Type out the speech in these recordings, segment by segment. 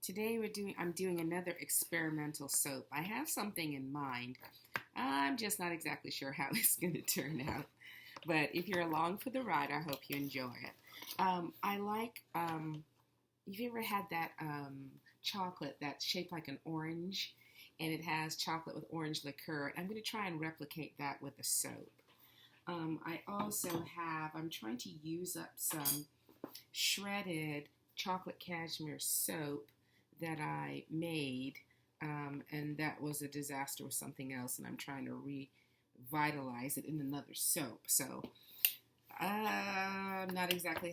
Today I'm doing another experimental soap. I have something in mind. I'm just not exactly sure how it's going to turn out. But if you're along for the ride, I hope you enjoy it. I like, have you ever had that chocolate that's shaped like an orange? And it has chocolate with orange liqueur. I'm going to try and replicate that with a soap. I'm trying to use up some shredded chocolate cashmere soap that I made, and that was a disaster with something else, and I'm trying to revitalize it in another soap. So I'm not exactly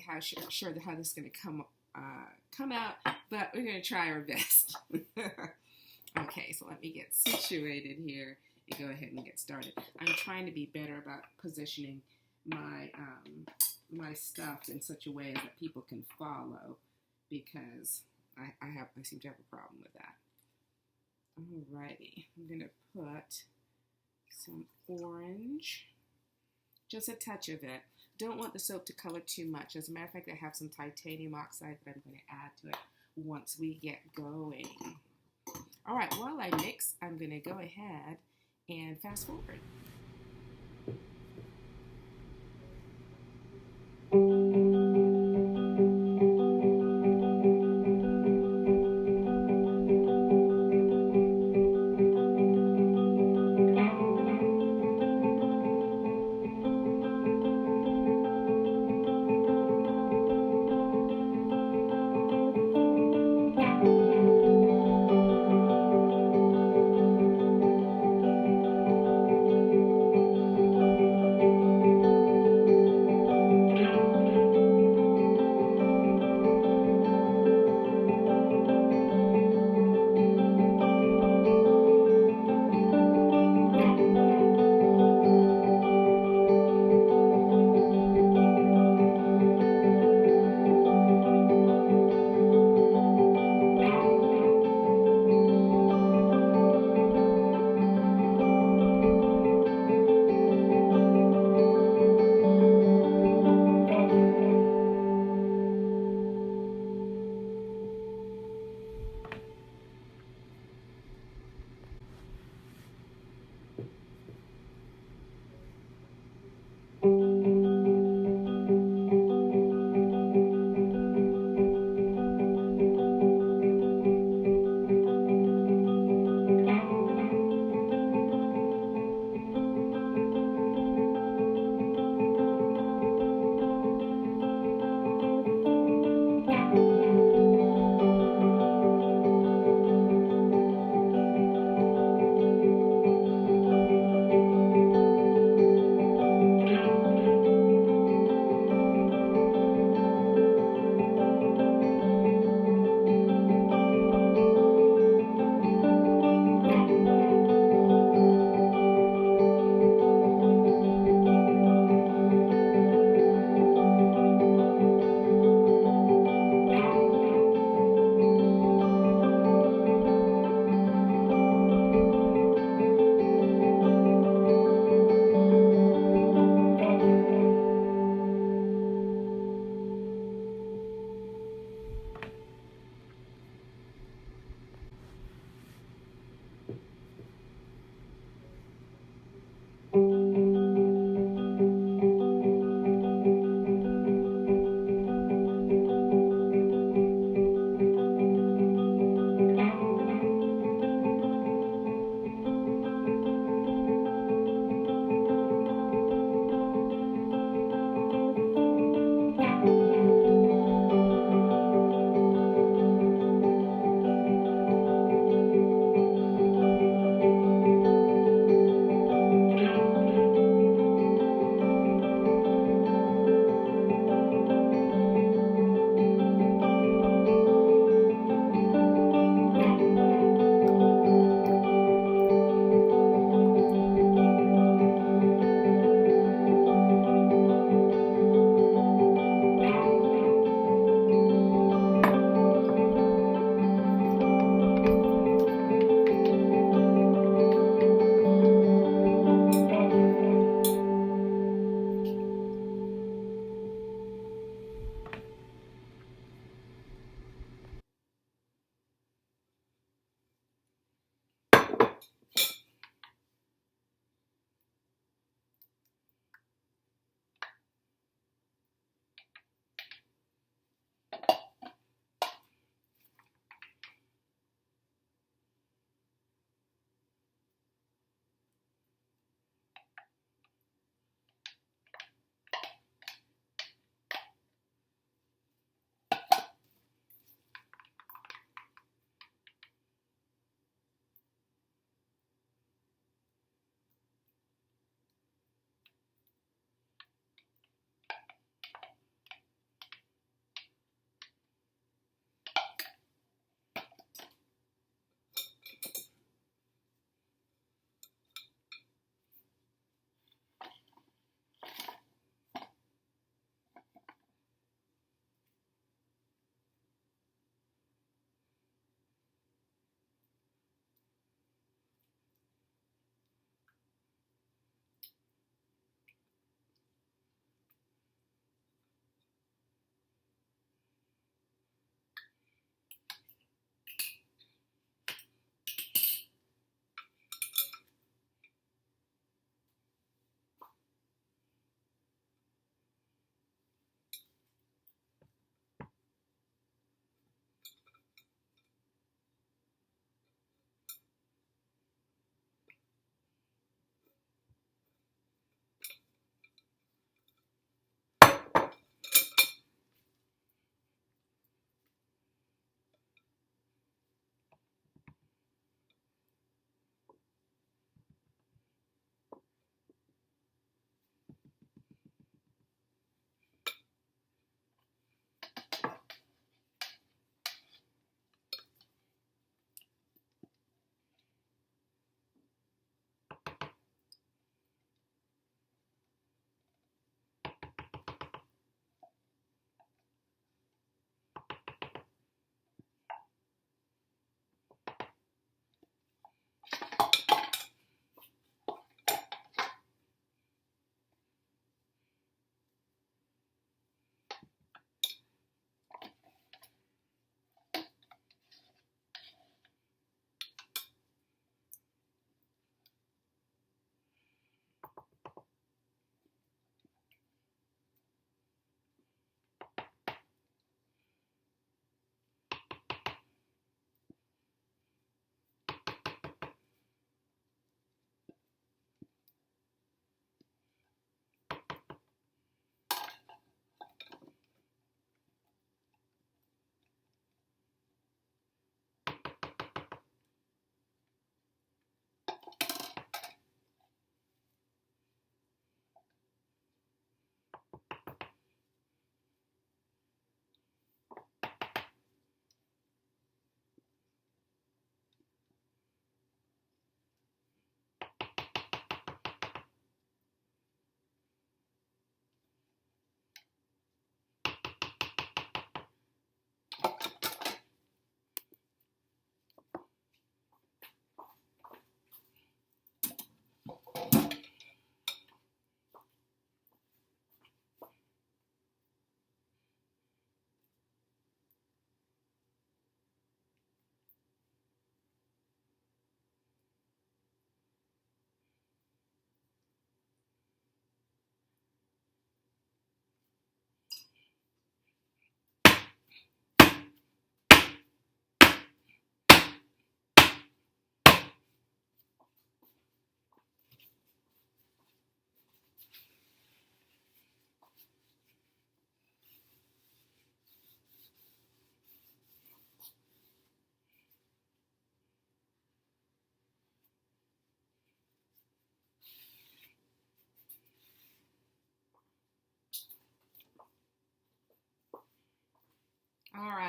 sure how this is going to come out, but we're going to try our best. Okay, so let me get situated here and go ahead and get started. I'm trying to be better about positioning my my stuff in such a way that people can follow, because I seem to have a problem with that. Alrighty, I'm gonna put some orange, just a touch of it. Don't want the soap to color too much. As a matter of fact, I have some titanium oxide that I'm going to add to it once we get going. All right, while I mix, I'm going to go ahead and fast forward.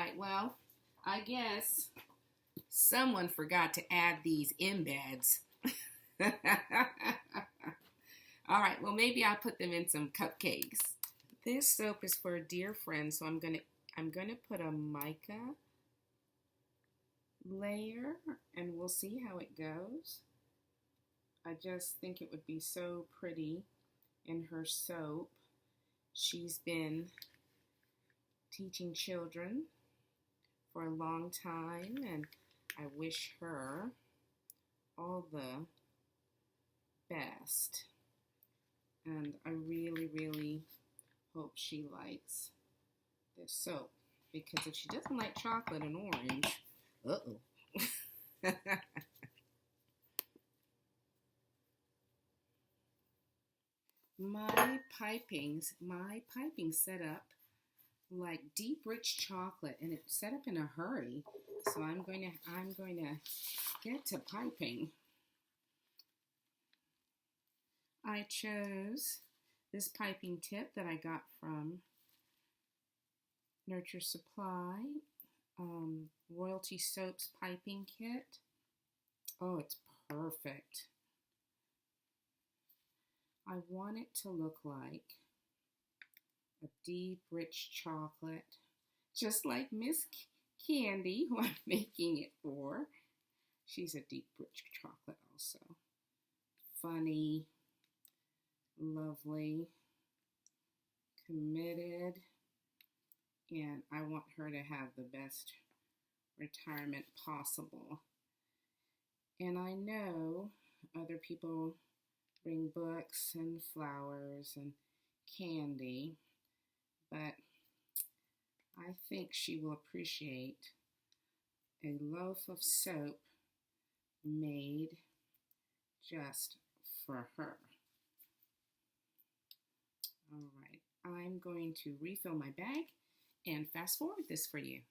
right, well, I guess someone forgot to add these embeds. All right, well, maybe I'll put them in some cupcakes. This soap is for a dear friend, so I'm gonna put a mica layer, and we'll see how it goes. I just think it would be so pretty in her soap. She's been teaching children for a long time, and I wish her all the best. And I really, really hope she likes this soap, because if she doesn't like chocolate and orange, uh-oh. My piping set up like deep rich chocolate, and it's set up in a hurry. So I'm going to get to piping. I chose this piping tip that I got from Nurture Supply, Royalty Soaps piping kit. Oh, it's perfect. I want it to look like a deep, rich chocolate, just like Miss Kandi, who I'm making it for. She's a deep, rich chocolate also. Funny, lovely, committed, and I want her to have the best retirement possible. And I know other people bring books and flowers and candy, but I think she will appreciate a loaf of soap made just for her. All right, I'm going to refill my bag and fast forward this for you.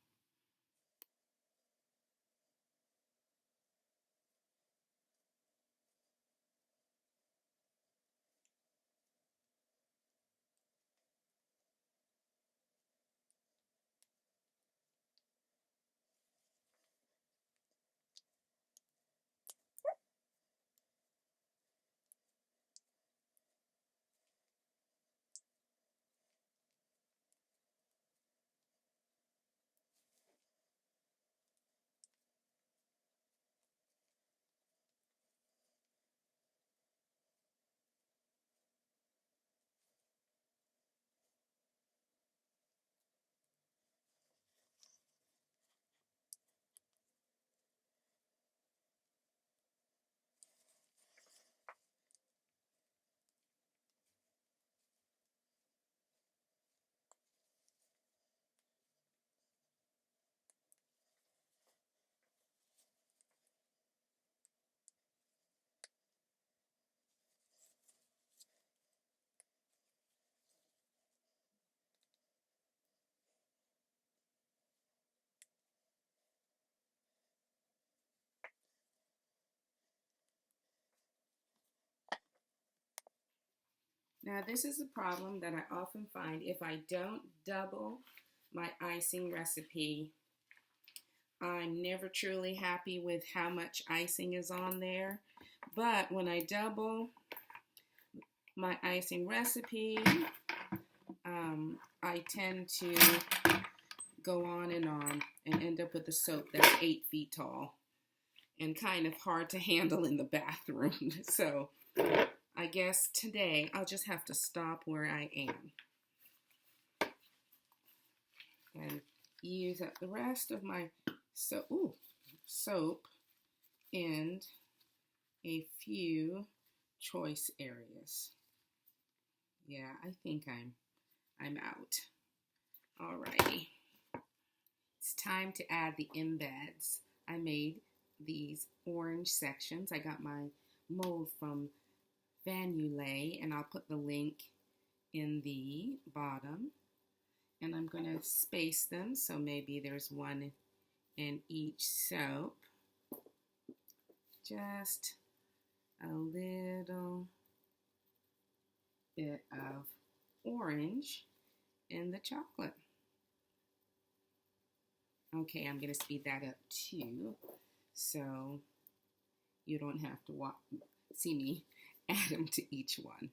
Now, this is a problem that I often find if I don't double my icing recipe. I'm never truly happy with how much icing is on there. But when I double my icing recipe, I tend to go on and end up with a soap that's 8 feet tall and kind of hard to handle in the bathroom. So I guess today I'll just have to stop where I am and use up the rest of my soap in a few choice areas. Yeah, I think I'm out. Alrighty. It's time to add the embeds. I made these orange sections. I got my mold from Vanulay, and I'll put the link in the bottom. And I'm going to space them, so maybe there's one in each soap. Just a little bit of orange in the chocolate. Okay, I'm going to speed that up too, so you don't have to see me add them to each one.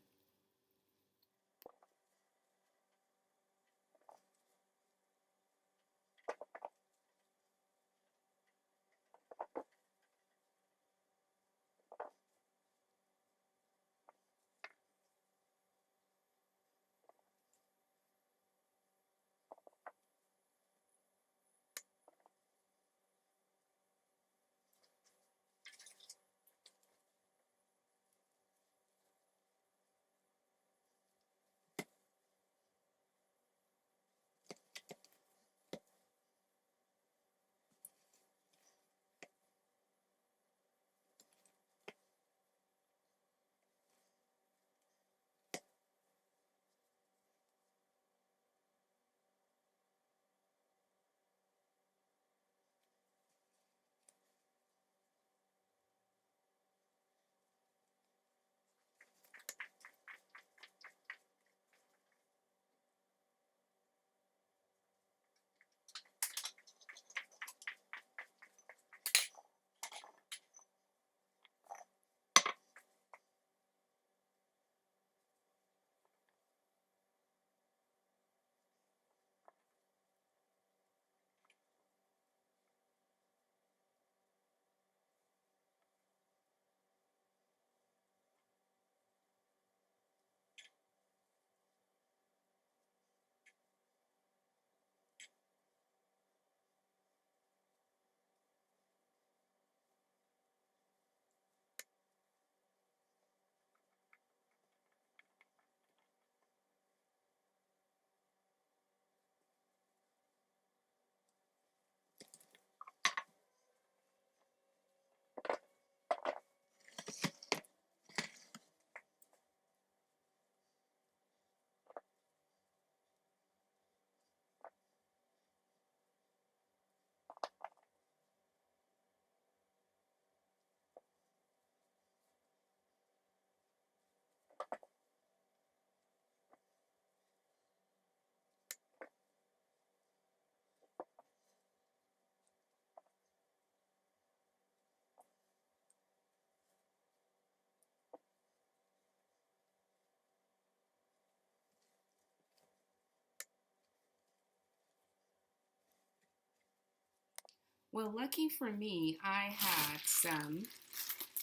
Well, lucky for me, I had some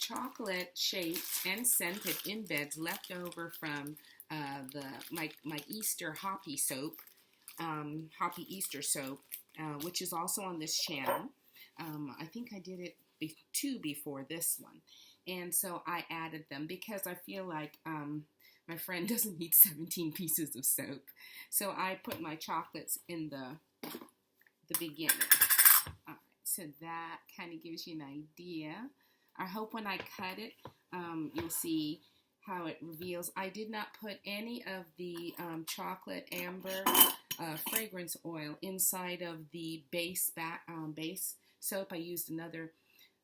chocolate shaped and scented embeds left over from my Easter hoppy soap, hoppy Easter soap, which is also on this channel. I think I did it two before this one, and so I added them because I feel like my friend doesn't need 17 pieces of soap, so I put my chocolates in the beginning. So that kind of gives you an idea. I hope when I cut it, you'll see how it reveals. I did not put any of the chocolate amber fragrance oil inside of the base soap. I used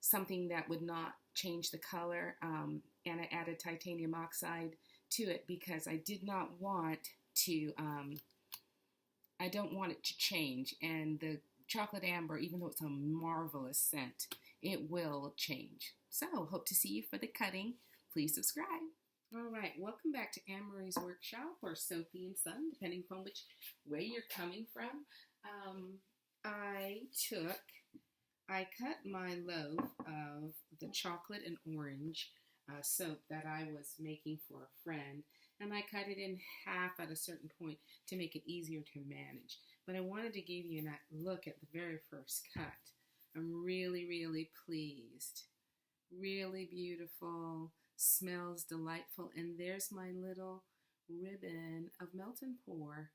something that would not change the color, and I added titanium oxide to it because I did not want to, I don't want it to change, and the chocolate amber, even though it's a marvelous scent, it will change. So, hope to see you for the cutting. Please subscribe. All right, welcome back to Anne-Marie's workshop, or Soapy and Son, depending upon which way you're coming from. I cut my loaf of the chocolate and orange soap that I was making for a friend, and I cut it in half at a certain point to make it easier to manage. But I wanted to give you a look at the very first cut. I'm really, really pleased. Really beautiful, smells delightful, and there's my little ribbon of melt and pour.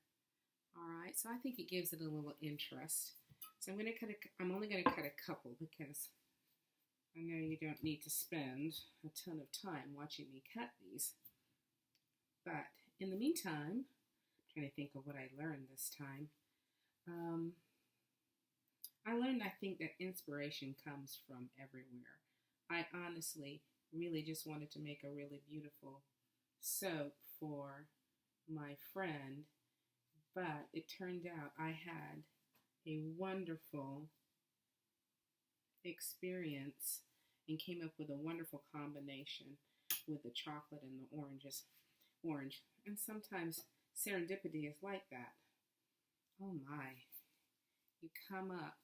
All right, so I think it gives it a little interest. So I'm only going to cut a couple because I know you don't need to spend a ton of time watching me cut these. But in the meantime, I'm trying to think of what I learned this time. I learned, I think, that inspiration comes from everywhere. I honestly really just wanted to make a really beautiful soap for my friend, but it turned out I had a wonderful experience and came up with a wonderful combination with the chocolate and the orange. And sometimes serendipity is like that. Oh my, you come up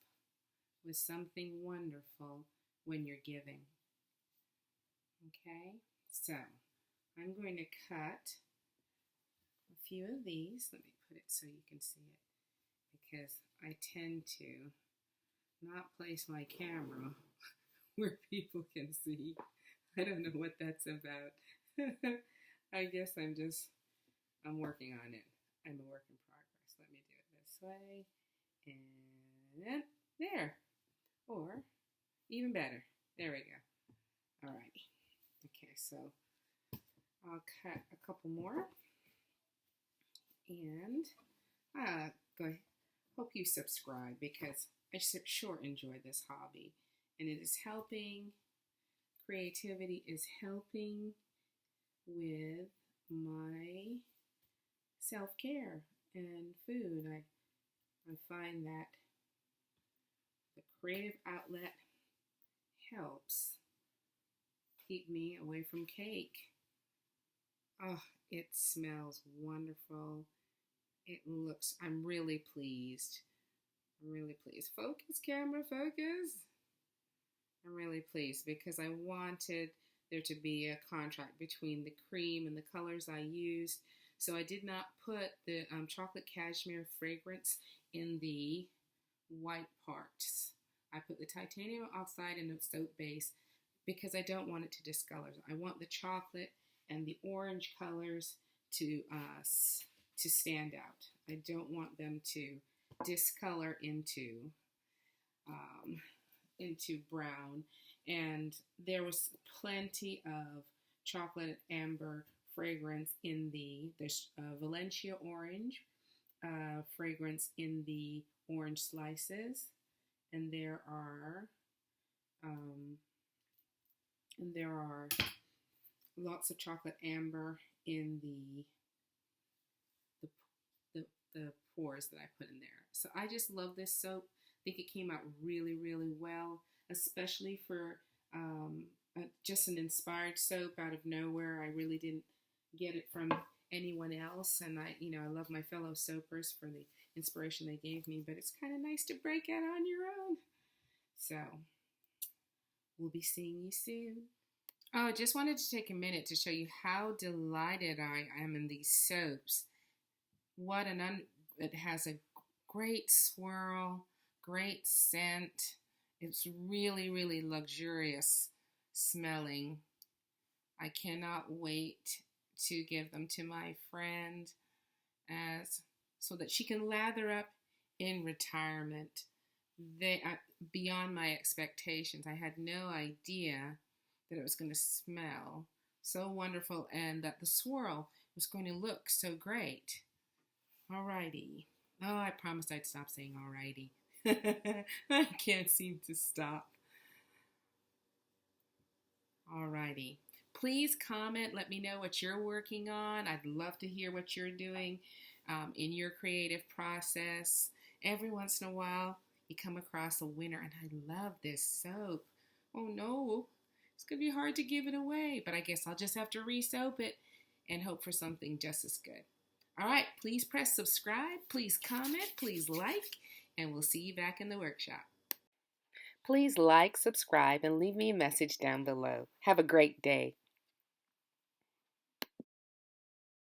with something wonderful when you're giving. Okay, so I'm going to cut a few of these. Let me put it so you can see it, because I tend to not place my camera where people can see. I don't know what that's about. I guess I'm working on it. I'm a work in progress. Let me do it this way. And there. Or even better. There we go. All righty. Okay, so I'll cut a couple more. And hope you subscribe, because I sure enjoy this hobby. And it is helping, creativity is helping with my self-care and food. I find that the creative outlet helps keep me away from cake. Oh, it smells wonderful. It looks, I'm really pleased. I'm really pleased. Focus, camera, focus. I'm really pleased because I wanted there to be a contrast between the cream and the colors I used. So I did not put the chocolate cashmere fragrance in the white parts. I put the titanium oxide in the soap base because I don't want it to discolor. I want the chocolate and the orange colors to stand out. I don't want them to discolor into brown. And there was plenty of chocolate amber fragrance in the Valencia orange fragrance in the orange slices, and there are lots of chocolate amber in the pores that I put in there. So I just love this soap. I think it came out really, really well, especially for just an inspired soap out of nowhere. I really didn't get it from anyone else, and I love my fellow soapers for the inspiration they gave me, but it's kind of nice to break out on your own. So we'll be seeing you soon. Oh, just wanted to take a minute to show you how delighted I am in these soaps. It has a great swirl, great scent. It's really, really luxurious smelling. I cannot wait to give them to my friend so that she can lather up in retirement. They are beyond my expectations. I had no idea that it was going to smell so wonderful and that the swirl was going to look so great. Alrighty. Oh, I promised I'd stop saying alrighty. I can't seem to stop. Alrighty. Please comment. Let me know what you're working on. I'd love to hear what you're doing in your creative process. Every once in a while, you come across a winner, and I love this soap. Oh no, it's going to be hard to give it away, but I guess I'll just have to re-soap it and hope for something just as good. All right, please press subscribe, please comment, please like, and we'll see you back in the workshop. Please like, subscribe, and leave me a message down below. Have a great day.